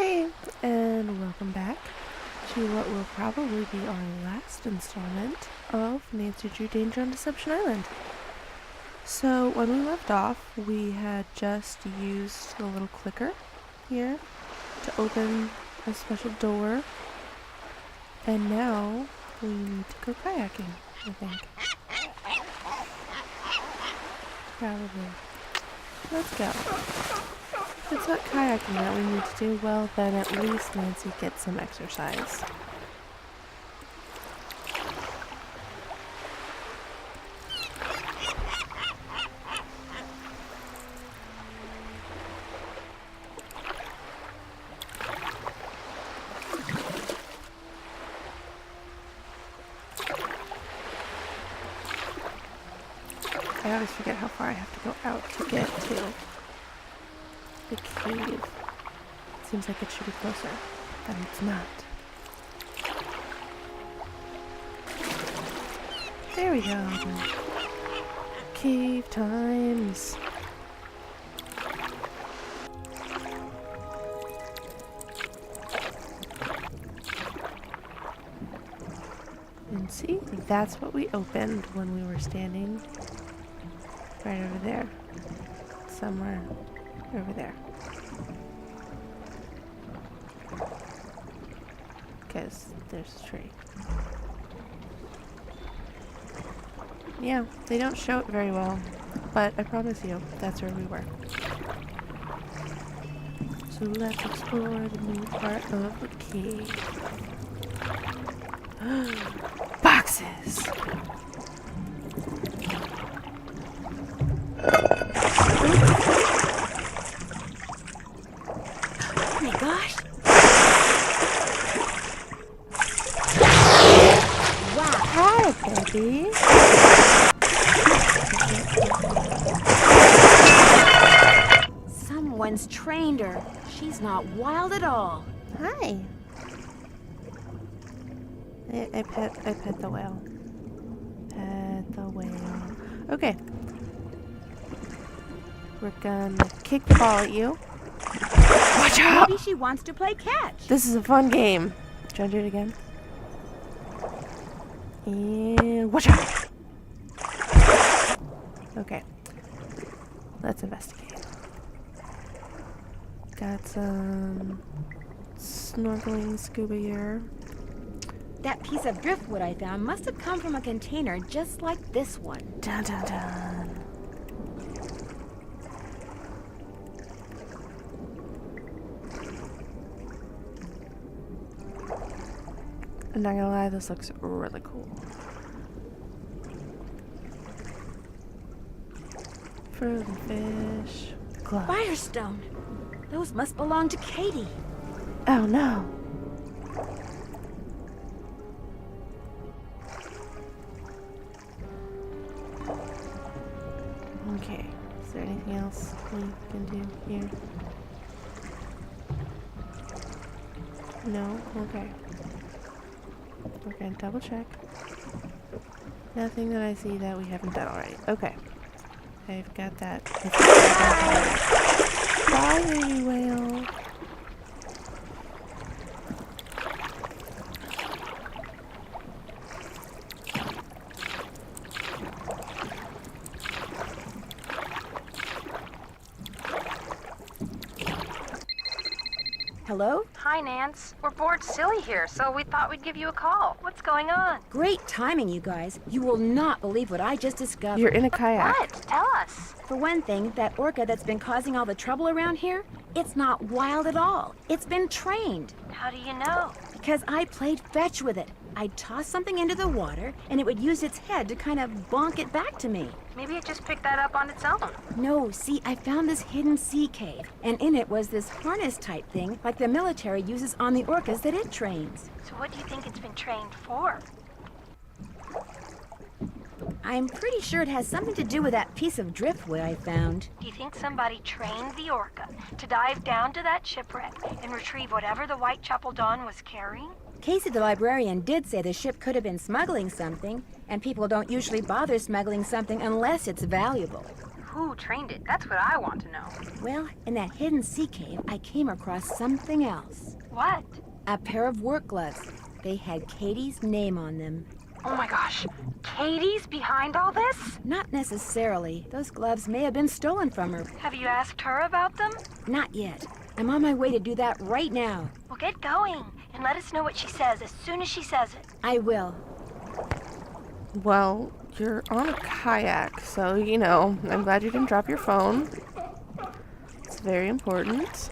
Hey, and welcome back to what will probably be our last installment of Nancy Drew Danger on Deception Island. So when we left off, we had just used the little clicker here to open a special door, and now we need to go kayaking, I think. Probably. Let's go. If it's not kayaking that we need to do, well, then at least Nancy gets some exercise. I always forget how far I have to go out to get to the cave. Seems like it should be closer, but it's not. There we go. Cave times. And see, that's what we opened when we were standing right over there. Somewhere over there. Because there's a tree. Yeah, they don't show it very well, but I promise you, that's where we were. So let's explore the new part of the cave. Boxes! Oh my gosh! Wow! Hi, baby! Someone's trained her. She's not wild at all. Hi! I pet the whale. Pet the whale. Okay. We're gonna kick the ball at you. Watch out! Maybe she wants to play catch. This is a fun game. Try to do it again. And watch out! Okay. Let's investigate. Got some snorkeling scuba gear. That piece of driftwood I found must have come from a container just like this one. Dun dun dun. I'm not gonna lie, this looks really cool. Frozen fish. Gloves. Firestone. Those must belong to Katie. Oh no. Okay. Is there anything else we can do here? No? Okay. We're gonna double check. Nothing that I see that we haven't done already. Okay. I've got that. Bye, baby whale. Hello? Hi, Nance. We're bored silly here, so we thought we'd give you a call. What's going on? Great timing, you guys. You will not believe what I just discovered. You're in a kayak. What? Tell us. For one thing, that orca that's been causing all the trouble around here, it's not wild at all. It's been trained. How do you know? Because I played fetch with it. I'd toss something into the water, and it would use its head to kind of bonk it back to me. Maybe it just picked that up on its own. No, see, I found this hidden sea cave, and in it was this harness-type thing like the military uses on the orcas that it trains. So what do you think it's been trained for? I'm pretty sure it has something to do with that piece of driftwood I found. Do you think somebody trained the orca to dive down to that shipwreck and retrieve whatever the Whitechapel Dawn was carrying? Casey the librarian did say the ship could have been smuggling something, and people don't usually bother smuggling something unless it's valuable. who trained it. That's what I want to know. Well, in that hidden sea cave, I came across something else. What? A pair of work gloves. They had Katie's name on them. Oh my gosh. Katie's behind all this? Not necessarily. Those gloves may have been stolen from her. Have you asked her about them? Not yet. I'm on my way to do that right now. Well, get going and let us know what she says as soon as she says it. I will. Well, you're on a kayak, so, you know, I'm glad you didn't drop your phone. It's very important.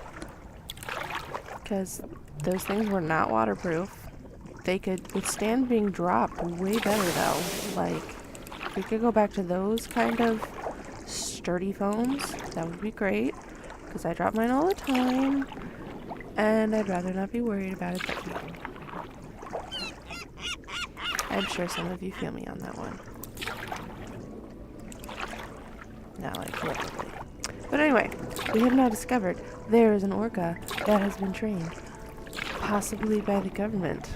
Because those things were not waterproof. They could withstand being dropped way better, though. Like, if we could go back to those kind of sturdy phones, that would be great. Because I drop mine all the time. And I'd rather not be worried about it then. I'm sure some of you feel me on that one. Not like literally. But anyway, we have now discovered there is an orca that has been trained. Possibly by the government.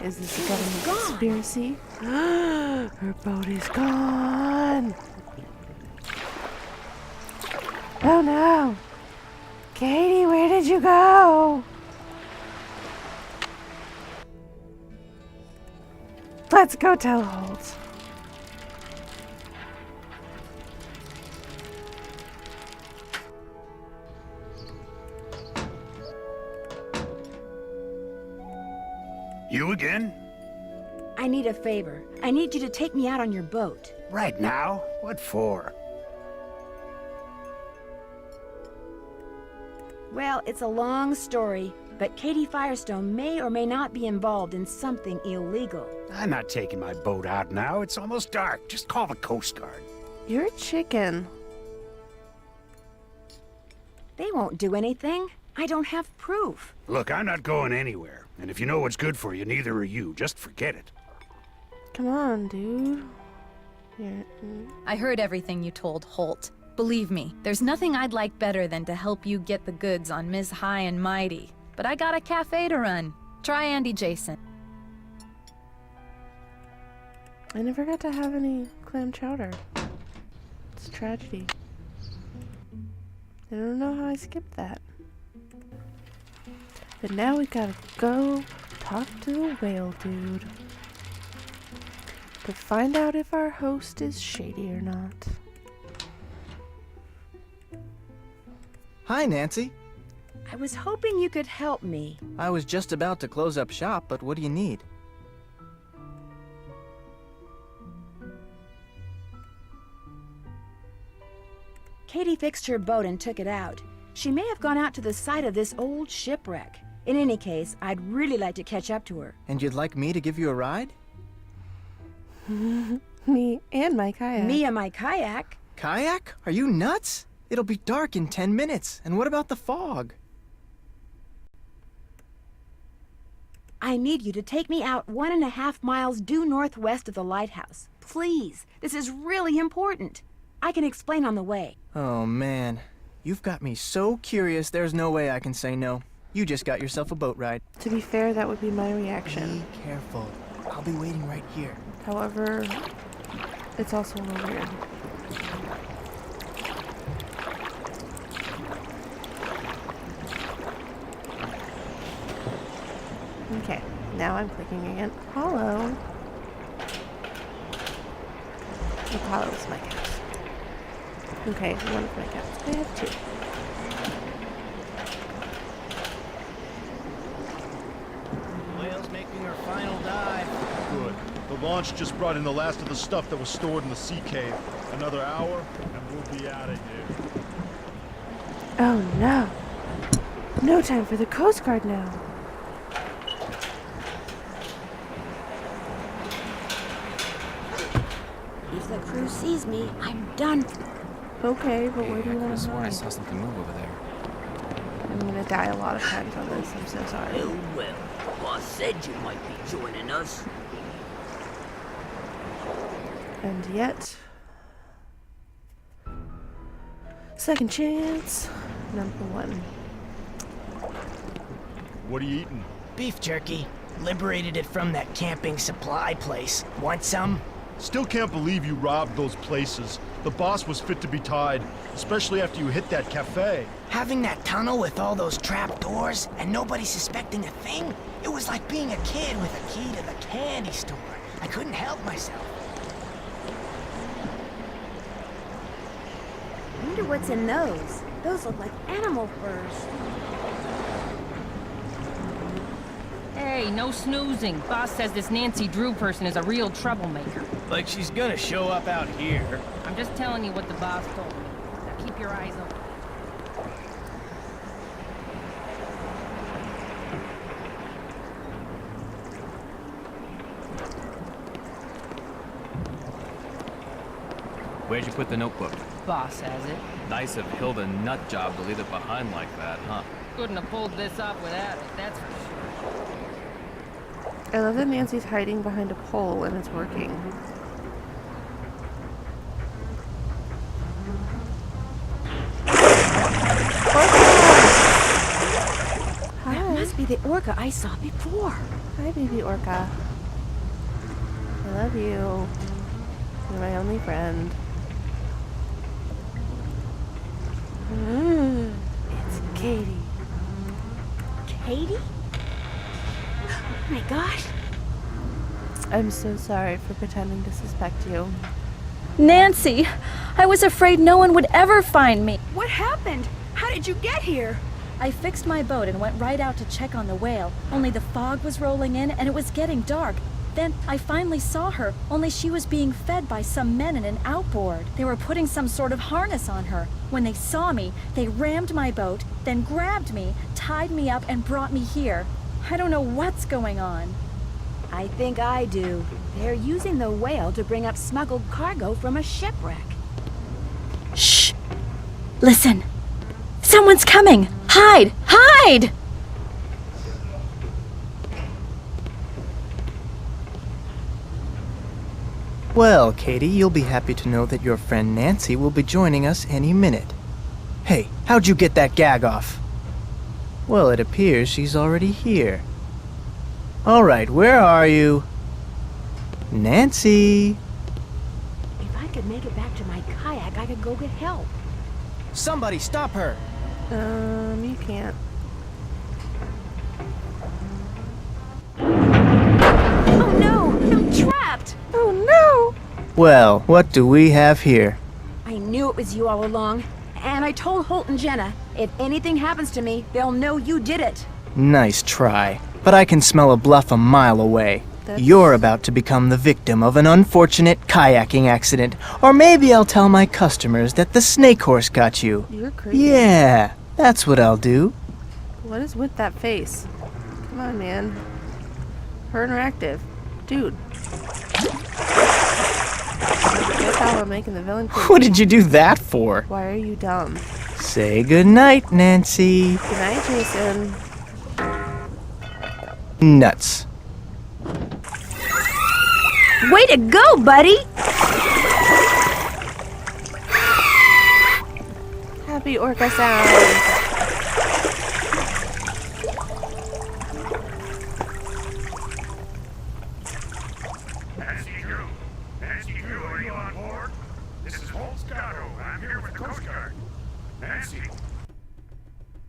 Is this a government conspiracy? Her boat is gone! Oh no! Katie, where did you go? Let's go tell Holt. You again? I need a favor. I need you to take me out on your boat. Right now? What for? Well, it's a long story, but Katie Firestone may or may not be involved in something illegal. I'm not taking my boat out now. It's almost dark. Just call the Coast Guard. You're a chicken. They won't do anything. I don't have proof. Look, I'm not going anywhere. And if you know what's good for you, neither are you. Just forget it. Come on, dude. I heard everything you told Holt. Believe me, there's nothing I'd like better than to help you get the goods on Ms. High and Mighty. But I got a cafe to run. Try Andy Jason. I never got to have any clam chowder. It's a tragedy. I don't know how I skipped that. But now we gotta go talk to the whale dude. To find out if our host is shady or not. Hi, Nancy. I was hoping you could help me. I was just about to close up shop, but what do you need? Katie fixed her boat and took it out. She may have gone out to the site of this old shipwreck. In any case, I'd really like to catch up to her. And you'd like me to give you a ride? Me and my kayak. Me and my kayak? Kayak? Are you nuts? It'll be dark in 10 minutes. And what about the fog? I need you to take me out 1.5 miles due northwest of the lighthouse. Please, this is really important. I can explain on the way. Oh, man. You've got me so curious there's no way I can say no. You just got yourself a boat ride. To be fair, that would be my reaction. Be careful. I'll be waiting right here. However, it's also a little weird. Okay, now I'm clicking again. Apollo. Apollo's my cat. Okay, one of my cats. I have two. Whale's making her final dive. Good. The launch just brought in the last of the stuff that was stored in the sea cave. Another hour, and we'll be out of here. Oh no. No time for the Coast Guard now. If the crew sees me, I'm done. Okay, but where do you I want to swore I hide? saw something move over there. I'm gonna die a lot of times on this. I'm so sorry. Oh well, boss said you might be joining us. And yet, second chance, number one. What are you eating? Beef jerky. Liberated it from that camping supply place. Want some? Still can't believe you robbed those places. The boss was fit to be tied, especially after you hit that cafe. Having that tunnel with all those trap doors and nobody suspecting a thing, it was like being a kid with a key to the candy store. I couldn't help myself. I wonder what's in those. Those look like animal furs. Hey, no snoozing. Boss says this Nancy Drew person is a real troublemaker. Like she's gonna show up out here. I'm just telling you what the boss told me. Now keep your eyes open. Where'd you put the notebook? Boss has it. Nice of Hilda Nutjob to leave it behind like that, huh? Couldn't have pulled this off without it, that's for sure. I love that Nancy's hiding behind a pole and it's working. That must be the orca I saw before. Hi, baby orca. I love you. You're my only friend. It's Katie. Katie? Oh my gosh. I'm so sorry for pretending to suspect you. Nancy! I was afraid no one would ever find me. What happened? How did you get here? I fixed my boat and went right out to check on the whale, only the fog was rolling in and it was getting dark. Then I finally saw her, only she was being fed by some men in an outboard. They were putting some sort of harness on her. When they saw me, they rammed my boat, then grabbed me, tied me up, and brought me here. I don't know what's going on. I think I do. They're using the whale to bring up smuggled cargo from a shipwreck. Shh! Listen! Someone's coming! Hide! Hide! Well, Katie, you'll be happy to know that your friend Nancy will be joining us any minute. Hey, how'd you get that gag off? Well, it appears she's already here. All right, where are you? Nancy! If I could make it back to my kayak, I could go get help. Somebody stop her! You can't. Oh no! I'm trapped! Oh no! Well, what do we have here? I knew it was you all along. And I told Holt and Jenna, if anything happens to me, they'll know you did it. Nice try. But I can smell a bluff a mile away. You're about to become the victim of an unfortunate kayaking accident. Or maybe I'll tell my customers that the snake horse got you. You're creepy. Yeah, that's what I'll do. What is with that face? Come on, man. Her interactive. Dude. That's how we're making the villain creepy. What did you do that for? Why are you dumb? Say goodnight, Nancy. Good night, Jason. Nuts. Way to go, buddy! Happy orca sound. Nancy Drew. Nancy Drew, are you on board? This is Holt Scotto. I'm here with the Coast Guard. Nancy.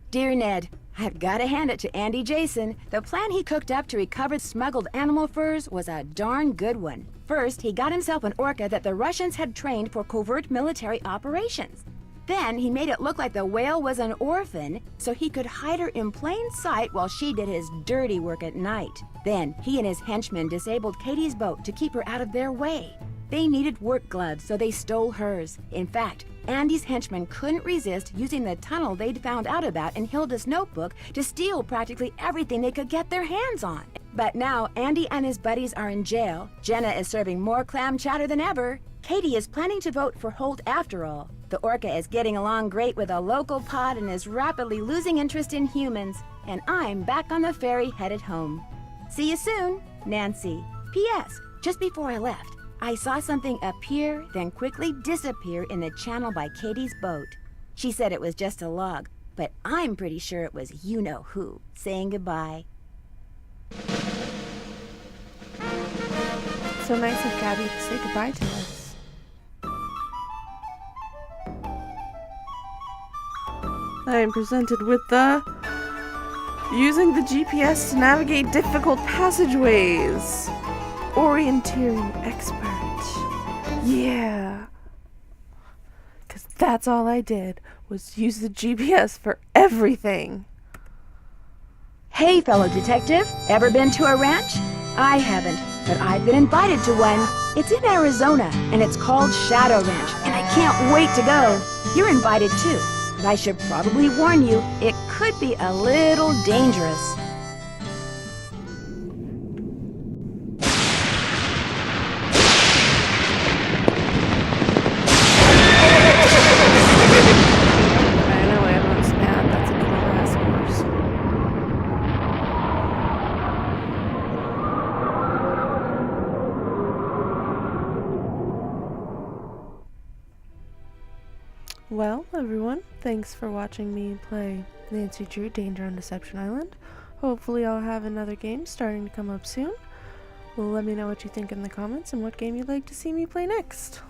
Dear Ned, I've got to hand it to Andy Jason. The plan he cooked up to recover smuggled animal furs was a darn good one. First, he got himself an orca that the Russians had trained for covert military operations. Then he made it look like the whale was an orphan, so he could hide her in plain sight while she did his dirty work at night. Then he and his henchmen disabled Katie's boat to keep her out of their way. They needed work gloves, so they stole hers. In fact, Andy's henchmen couldn't resist using the tunnel they'd found out about in Hilda's notebook to steal practically everything they could get their hands on. But now Andy and his buddies are in jail. Jenna is serving more clam chowder than ever. Katie is planning to vote for Holt after all. The orca is getting along great with a local pod and is rapidly losing interest in humans. And I'm back on the ferry headed home. See you soon, Nancy. P.S. Just before I left, I saw something appear, then quickly disappear in the channel by Katie's boat. She said it was just a log, but I'm pretty sure it was you-know-who saying goodbye. So nice of Gabby to say goodbye to us. I am presented with the using the GPS to navigate difficult passageways. Orienteering expert. Yeah. Because that's all I did, was use the GPS for everything. Hey, fellow detective, ever been to a ranch? I haven't, but I've been invited to one. It's in Arizona, and it's called Shadow Ranch, and I can't wait to go. You're invited too, but I should probably warn you, it could be a little dangerous. Well, everyone, thanks for watching me play Nancy Drew Danger on Deception Island. Hopefully I'll have another game starting to come up soon. Well, let me know what you think in the comments and what game you'd like to see me play next.